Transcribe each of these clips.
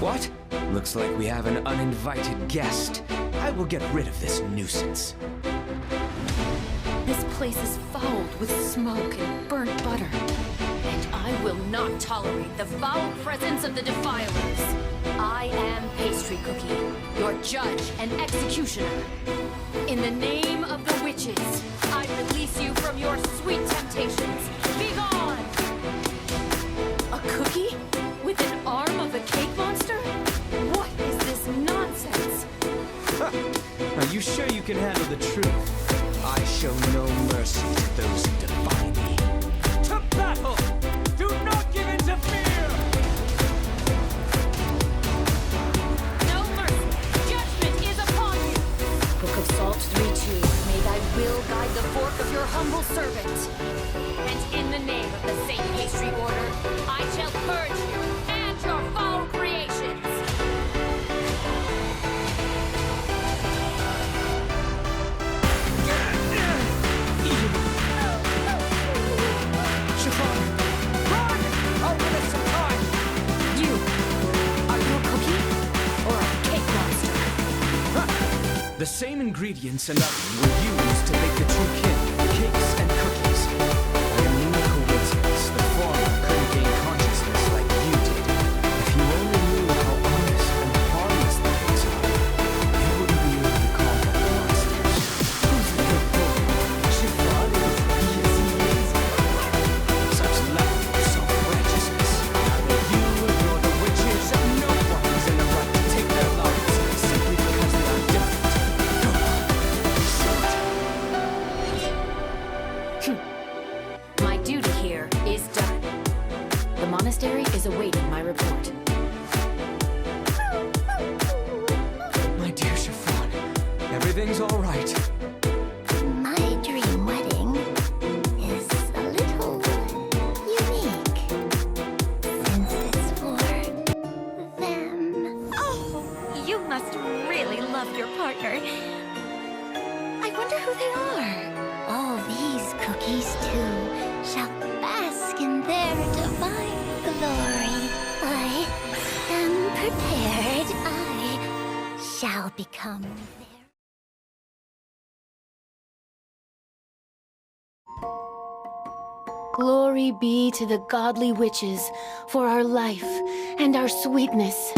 What? Looks like we have an uninvited guest. I will get rid of this nuisance. This place is fouled with smoke and burnt butter. And I will not tolerate the foul presence of the defilers. I am Pastry Cookie, your judge and executioner. In the name of the witches, I release you from your sweet temptations. Be gone! A cookie? With an arm of a cake monster? What is this nonsense? Are you sure you can handle the truth? I show no mercy to those who defy me. To battle! Do not give in to fear! No mercy! Judgment is upon you! Book of Salt 3-2, may thy will guide the fork of your humble servant. And in the name of the Saint Pastry Order, I shall purge you and your foul creations! The same ingredients and others were used to make the two cakes and cookies. By a mere coincidence, the former couldn't gain consciousness like you did. If you only knew how honest and harmless the cakes are, you wouldn't be able to call them monsters. Who's the good boy? Chiffon is such lack of self-righteousness. Neither you nor the witches, no one is in the right to take their lives simply because they are different. My duty here is done. The monastery is awaiting my report. My dear Chiffon, everything's all right. My dream wedding is a little unique, since it's for them. Oh, you must really love your partner. I wonder who they are. All these cookies, too, shall bask in their divine glory. I am prepared. I shall become their... Glory be to the godly witches for our life and our sweetness.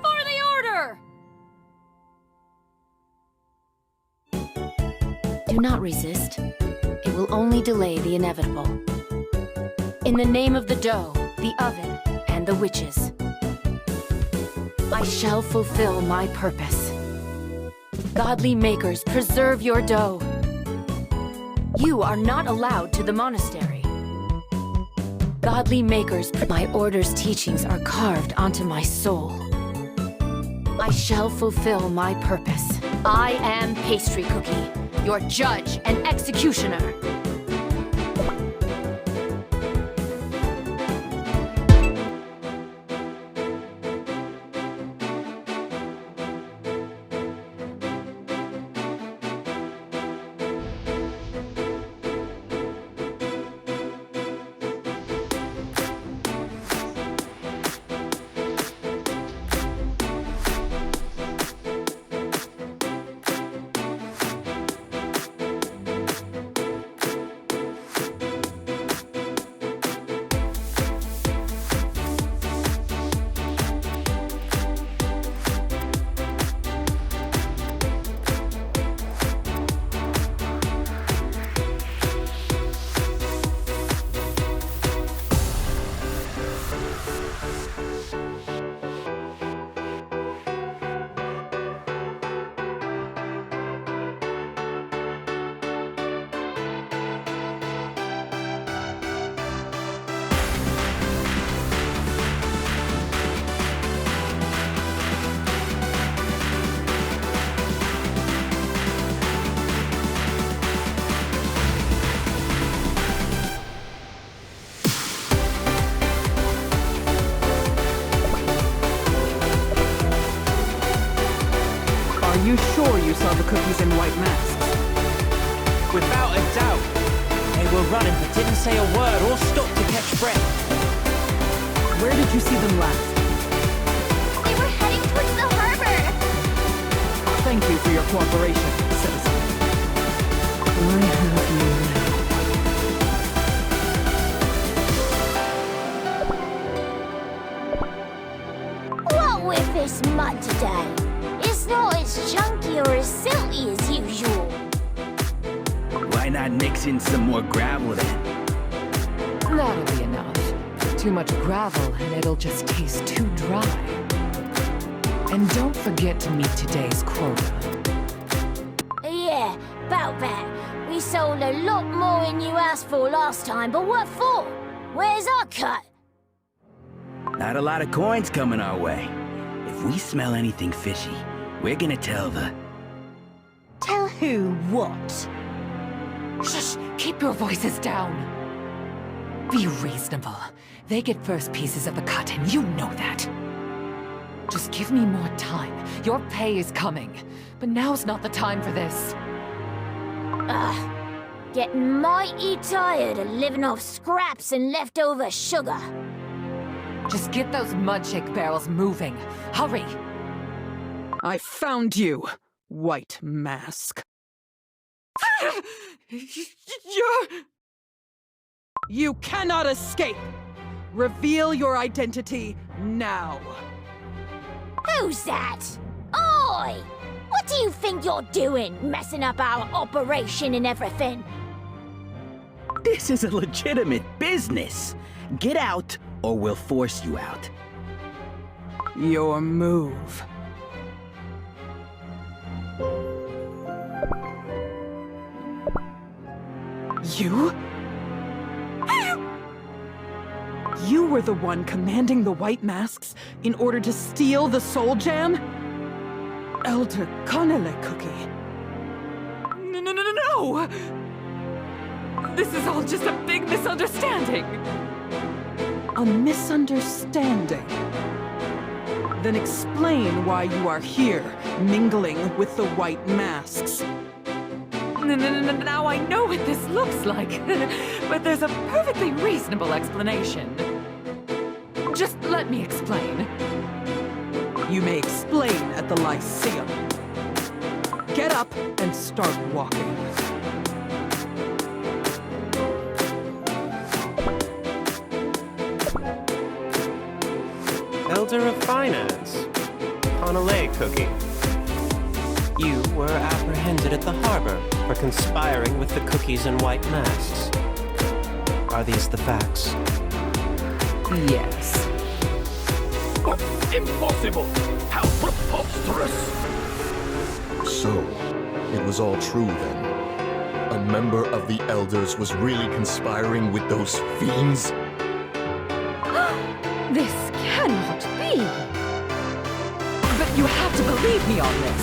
For the order! Do not resist. It will only delay the inevitable. In the name of the dough, the oven, and the witches, I shall fulfill my purpose. Godly makers, preserve your dough. You are not allowed to the monastery. Godly makers, my order's teachings are carved onto my soul. I shall fulfill my purpose. I am Pastry Cookie, your judge and executioner. you saw the cookies in white masks. Without a doubt. They were running but didn't say a word or stop to catch breath. Where did you see them last? They were heading towards the harbor! Thank you for your cooperation, citizen. I have you What with this mud today? It's not as chunky or as silty as usual. Why not mix in some more gravel then? That'll be enough. Too much gravel and it'll just taste too dry. And don't forget to meet today's quota. Yeah, about that. We sold a lot more than you asked for last time, but what for? Where's our cut? Not a lot of coins coming our way. If we smell anything fishy, we're gonna tell the... Tell who what? Shush! Keep your voices down! Be reasonable. They get first pieces of the cut, and you know that. Just give me more time. Your pay is coming. But now's not the time for this. Getting mighty tired of living off scraps and leftover sugar. Just get those Mudshake barrels moving. Hurry! I found you, white mask. You cannot escape! Reveal your identity now! Who's that? Oi! What do you think you're doing, messing up our operation and everything? This is a legitimate business. Get out, or we'll force you out. Your move. You? You were the one commanding the White Masks in order to steal the Soul Jam? Elder Canelé Cookie. No! This is all just a big misunderstanding! A misunderstanding? Then explain why you are here, mingling with the White Masks. Now I know what this looks like, but there's a perfectly reasonable explanation. Just let me explain. You may explain at the Lyceum. Get up and start walking. Elder of Finance, Canelé Cookie. You were apprehended at the harbor for conspiring with the cookies and white masks. Are these the facts? Yes. Impossible! How preposterous! So, it was all true then. A member of the Elders was really conspiring with those fiends? This cannot be! But you have to believe me on this.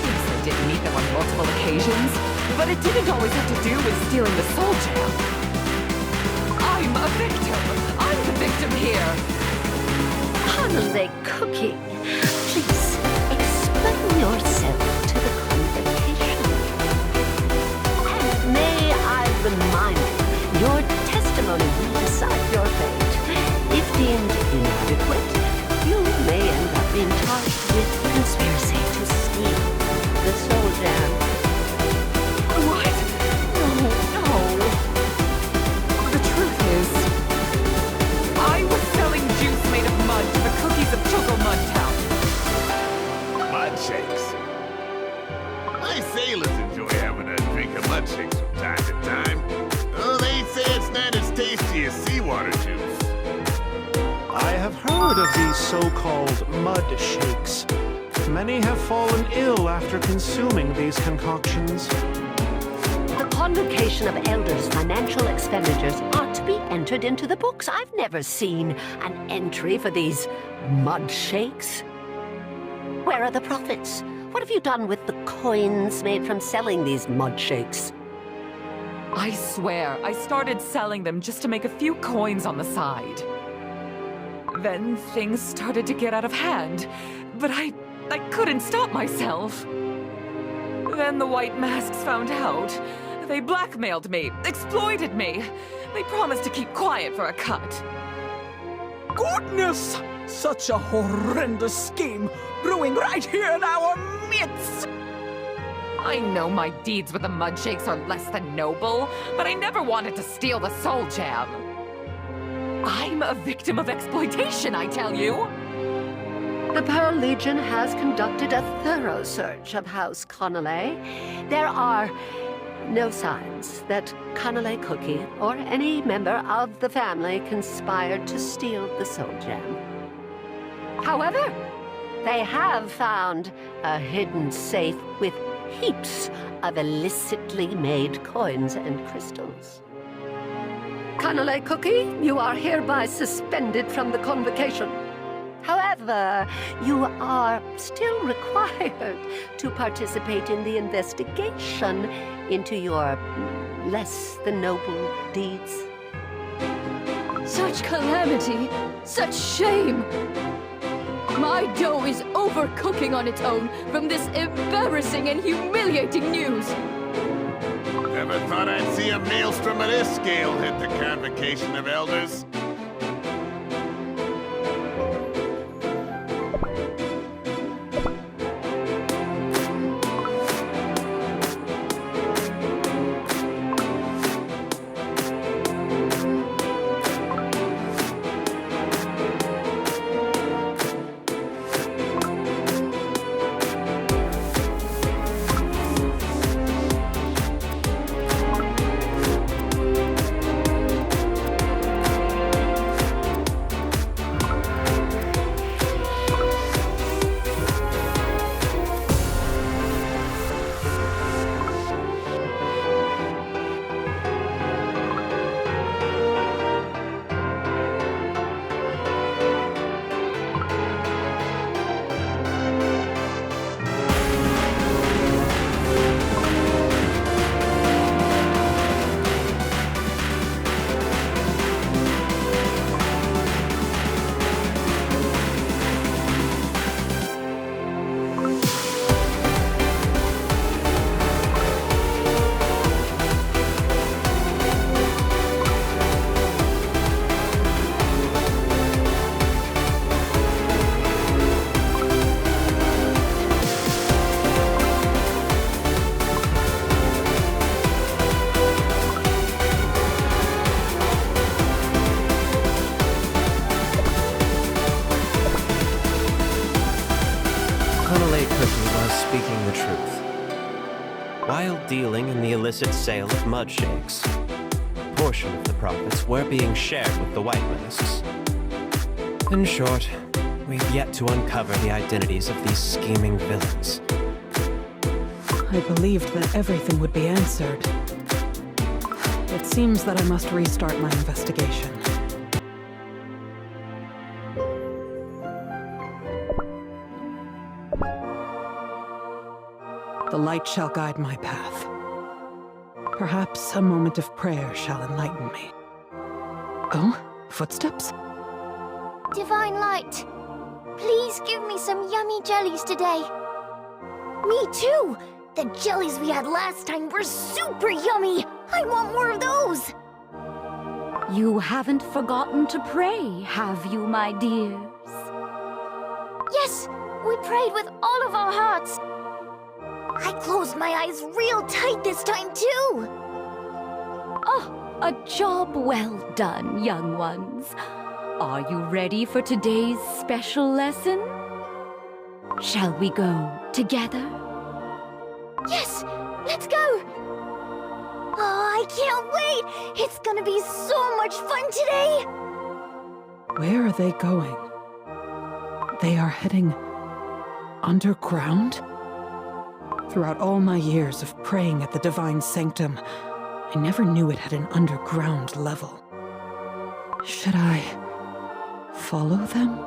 Yes, I did meet them on multiple occasions, but it didn't always have to do with stealing the Soul Jam. I'm a victim! I'm the victim here! Canelé Cookie, please explain yourself to the convocation. And may I remind you, your testimony will decide your fate. If deemed inadequate, you may end up being charged with conspiracy to steal the Soul Jam. What? No. The truth is, I was selling juice made of mud to the cookies of Choco Mud Town. Mudshakes. My sailors enjoy having a drink of mudshakes from time to time. Oh, they say it's not as tasty as seawater juice. I have heard of these so-called mud shakes. Many have fallen ill after consuming these concoctions. The convocation of elders' financial expenditures are to be entered into the books. I've never seen an entry for these mud shakes. Where are the profits? What have you done with the coins made from selling these mud shakes? I swear, I started selling them just to make a few coins on the side. Then things started to get out of hand, but I couldn't stop myself. Then the White Masks found out. They blackmailed me, exploited me. They promised to keep quiet for a cut. Goodness! Such a horrendous scheme, brewing right here in our midst! I know my deeds with the Mudshakes are less than noble, but I never wanted to steal the Soul Jam. I'm a victim of exploitation, I tell you! The Pearl Legion has conducted a thorough search of House Canelé. There are no signs that Canelé Cookie or any member of the family conspired to steal the Soul Gem. However, they have found a hidden safe with heaps of illicitly made coins and crystals. Canelé Cookie, you are hereby suspended from the convocation. However, you are still required to participate in the investigation into your less than noble deeds. Such calamity! Such shame! My dough is overcooking on its own from this embarrassing and humiliating news! Never thought I'd see a maelstrom of this scale hit the Convocation of Elders. Canelé Cookie was speaking the truth. While dealing in the illicit sale of Mudshakes, a portion of the profits were being shared with the White Masks. In short, we've yet to uncover the identities of these scheming villains. I believed that everything would be answered. It seems that I must restart my investigation. The light shall guide my path. Perhaps a moment of prayer shall enlighten me. Oh, footsteps? Divine Light, please give me some yummy jellies today. Me too! The jellies we had last time were super yummy! I want more of those! You haven't forgotten to pray, have you, my dears? Yes, we prayed with all of our hearts. I closed my eyes real tight this time too. Oh, a job well done, young ones. Are you ready for today's special lesson? Shall we go together? Yes, let's go! Oh, I can't wait! It's gonna be so much fun today! Where are they going? They are heading underground? Throughout all my years of praying at the Divine Sanctum, I never knew it had an underground level. Should I follow them?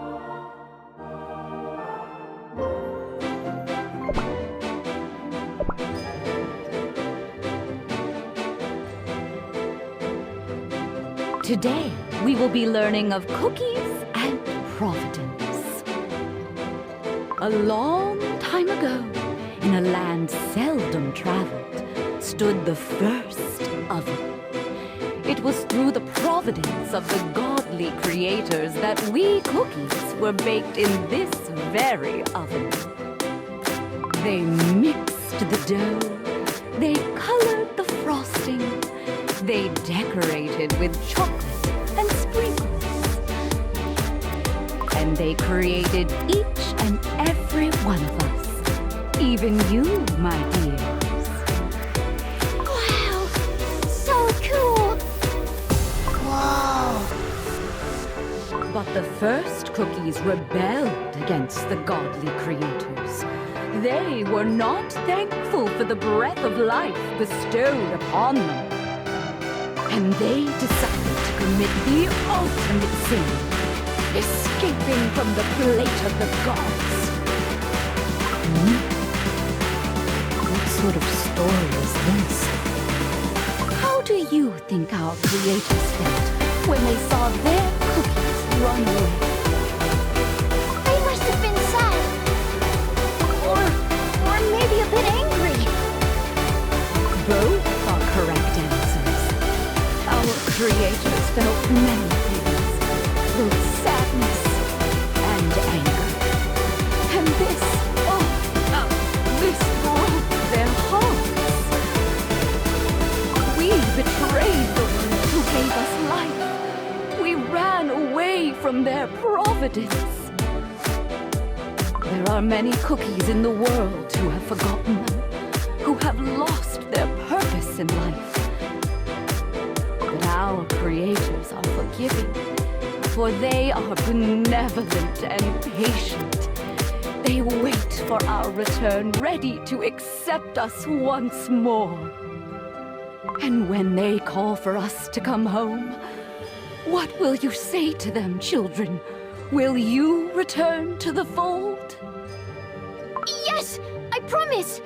Today, we will be learning of cookies and providence. A long time ago, in a land seldom traveled, stood the first oven. It was through the providence of the godly creators that we cookies were baked in this very oven. They mixed the dough, they colored the frosting, they decorated with chocolate and sprinkles. And they created each and every one of us, even you, my dears. Wow! So cool! Whoa! But the first cookies rebelled against the godly creators. They were not thankful for the breath of life bestowed upon them. And they decided to commit the ultimate sin, escaping from the plate of the gods. What sort of story is this? How do you think our creators felt when they saw their cookies run away? They must have been sad. Or maybe a bit angry. Both are correct answers. Our creators felt many things, both sadness and anger. And this broke their hearts. We betrayed the ones who gave us life. We ran away from their providence. There are many cookies in the world who have forgotten them, who have lost their purpose in life. But our creators are forgiving, for they are benevolent and patient. They wait for our return, ready to accept us once more. And when they call for us to come home, what will you say to them, children? Will you return to the fold? Yes! I promise!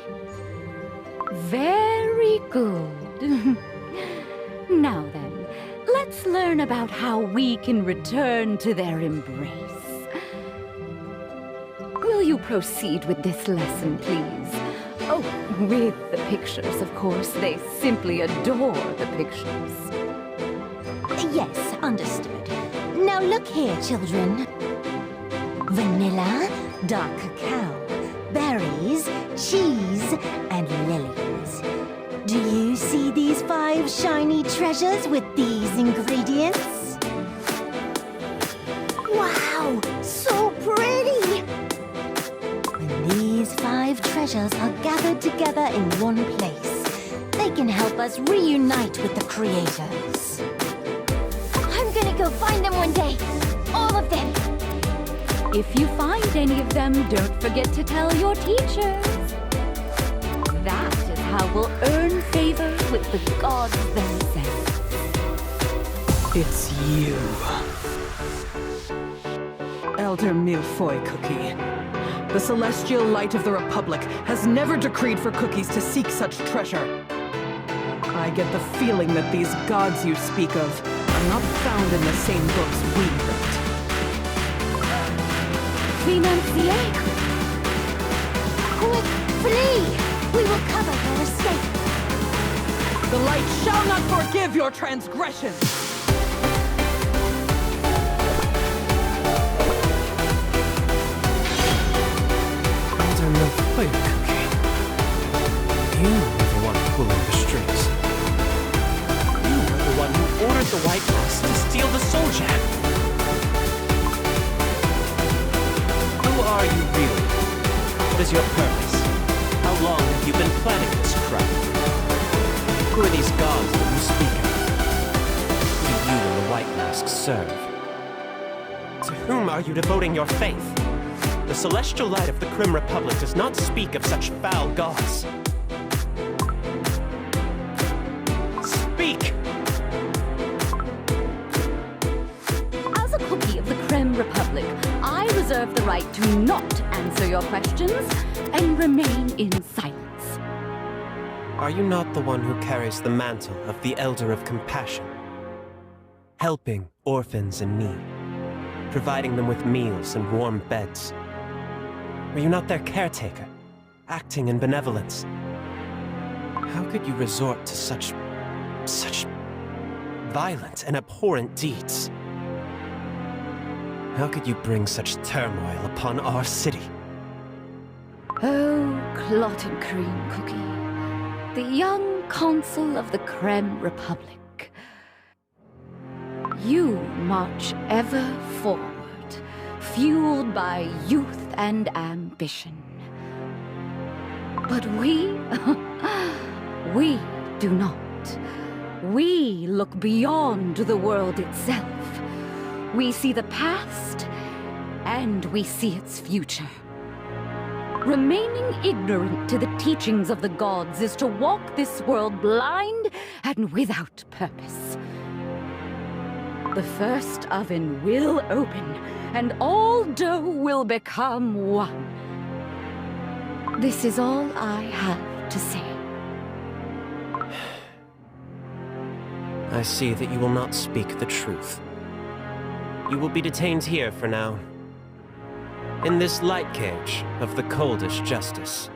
Very good. Now then, let's learn about how we can return to their embrace. Will you proceed with this lesson, please? Oh, with the pictures, of course. They simply adore the pictures. Yes, understood. Now look here, children. Vanilla, dark cacao, berries, cheese, and lilies. Do you see these 5 shiny treasures with these ingredients? Wow, so pretty! When these 5 treasures are gathered together in one place, they can help us reunite with the creators. I'm gonna go find them one day. All of them. If you find any of them, don't forget to tell your teachers. That is how we'll earn favor with the gods themselves. It's you. Elder Millefeuille Cookie. The celestial light of the Republic has never decreed for cookies to seek such treasure. I get the feeling that these gods you speak of are not found in the same books we wrote. Financier! Quick, flee! We will cover your escape. The light shall not forgive your transgressions! Elder Millefeuille Cookie. You were the one pulling the strings. You were the one who ordered the White Mouse to steal the soul gem. Who are you really? What is your purpose? How long have you been planning this crime? Who are these gods that you speak of? Who do you and the White Mask serve? To whom are you devoting your faith? The celestial light of the Crim Republic does not speak of such foul gods. Speak! As a cookie of the Crim Republic, I reserve the right to not answer your questions and remain in silence. Are you not the one who carries the mantle of the Elder of Compassion? Helping orphans in need, providing them with meals and warm beds. Were you not their caretaker? acting in benevolence. How could you resort to such violent and abhorrent deeds? How could you bring such turmoil upon our city? Oh, clotted cream cookie, the young consul of the Creme Republic. You march ever forward, fueled by youth and ambition. But we do not. We look beyond the world itself. We see the past, and we see its future. Remaining ignorant to the teachings of the gods is to walk this world blind and without purpose. The first oven will open, and all dough will become one. This is all I have to say. I see that you will not speak the truth. You will be detained here for now, in this light cage of the coldest justice.